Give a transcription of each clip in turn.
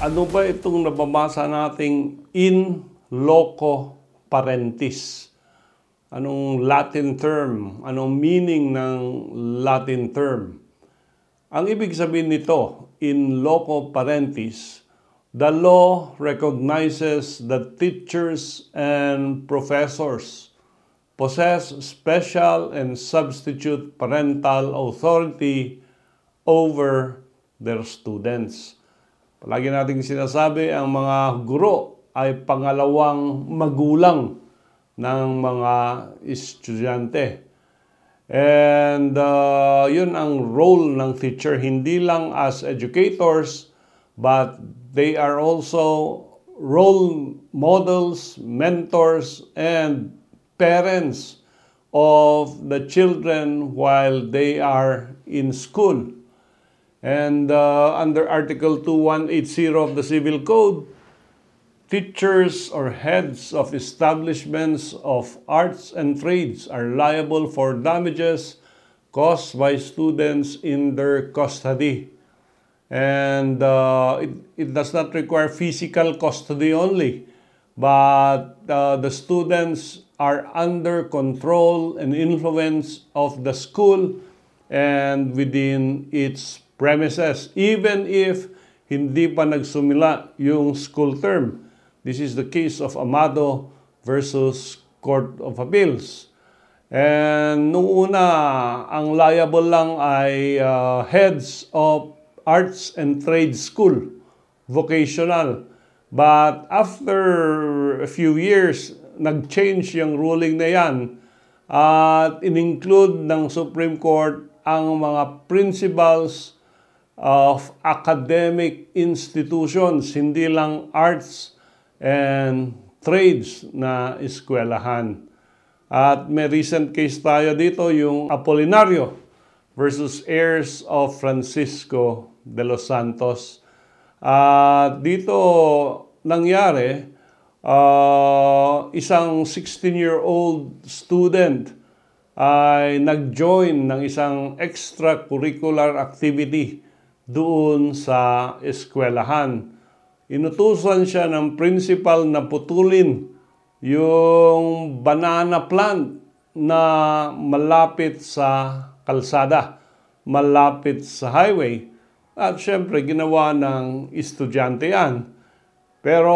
Ano ba itong nababasa nating in loco parentis? Anong Latin term? Anong meaning ng Latin term? Ang ibig sabihin nito, in loco parentis, the law recognizes that teachers and professors possess special and substitute parental authority over their students. Palagi nating sinasabi, ang mga guro ay pangalawang magulang ng mga estudyante. And yun ang role ng teacher, hindi lang as educators, but they are also role models, mentors, and parents of the children while they are in school. And under Article 2180 of the Civil Code, teachers or heads of establishments of arts and trades are liable for damages caused by students in their custody. And it does not require physical custody only, but the students are under control and influence of the school and within its premises, even if hindi pa nagsumila yung school term. This is the case of Amado versus Court of Appeals. And nung una, ang liable lang ay heads of arts and trade school, vocational. But after a few years, nag-change yung ruling na yan at in-include ng Supreme Court ang mga principals of academic institutions, hindi lang arts and trades na eskwelahan. At may recent case tayo dito, yung Apolinario versus heirs of Francisco de los Santos. Dito nangyari, isang 16-year-old student ay nag-join ng isang extracurricular activity doon sa eskwelahan. Inutusan siya ng principal na putulin yung banana plant na malapit sa kalsada, malapit sa highway. At syempre, ginawa ng estudyante yan. Pero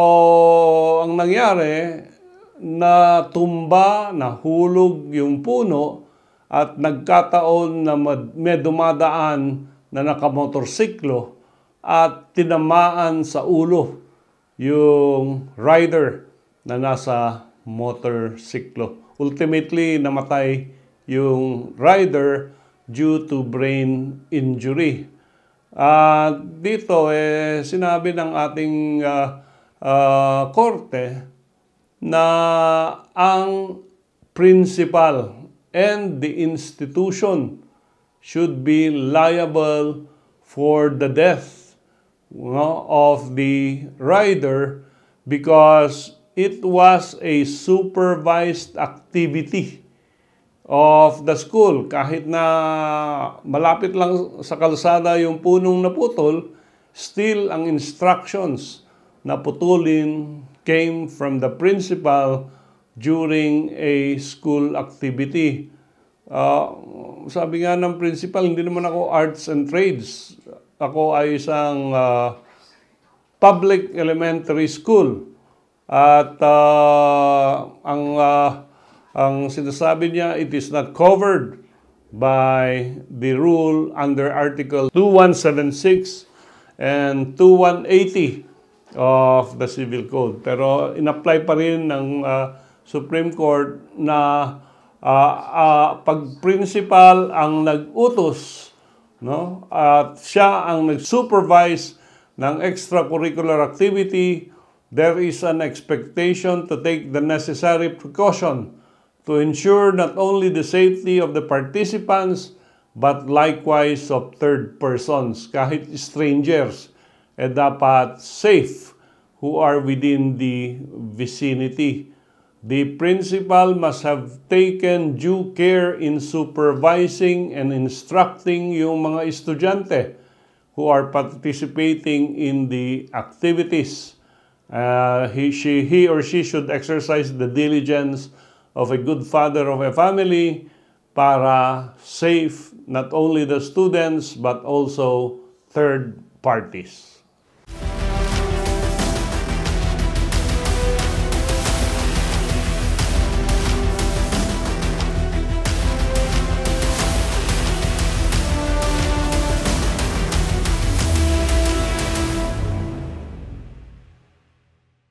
ang nangyari, natumba, nahulog yung puno at nagkataon na may dumadaan na nakamotorsiklo at tinamaan sa ulo yung rider na nasa motorsiklo. Ultimately, namatay yung rider due to brain injury. Dito, sinabi ng ating korte na ang principal and the institution should be liable for the death of the rider because it was a supervised activity of the school. Kahit na malapit lang sa kalsada yung punong naputol, still ang instructions na putulin came from the principal during a school activity. Sabi nga ng principal, hindi naman ako arts and trades. Ako ay isang public elementary school. At ang sinasabi niya, it is not covered by the rule under Article 2176 and 2180 of the Civil Code. Pero in-apply pa rin ng Supreme Court na pag principal ang nag-utos, no? At siya ang nag-supervise ng extracurricular activity, there is an expectation to take the necessary precaution to ensure not only the safety of the participants but likewise of third persons, kahit strangers, dapat safe who are within the vicinity. The principal must have taken due care in supervising and instructing yung mga estudyante who are participating in the activities. He or she should exercise the diligence of a good father of a family para safe not only the students but also third parties.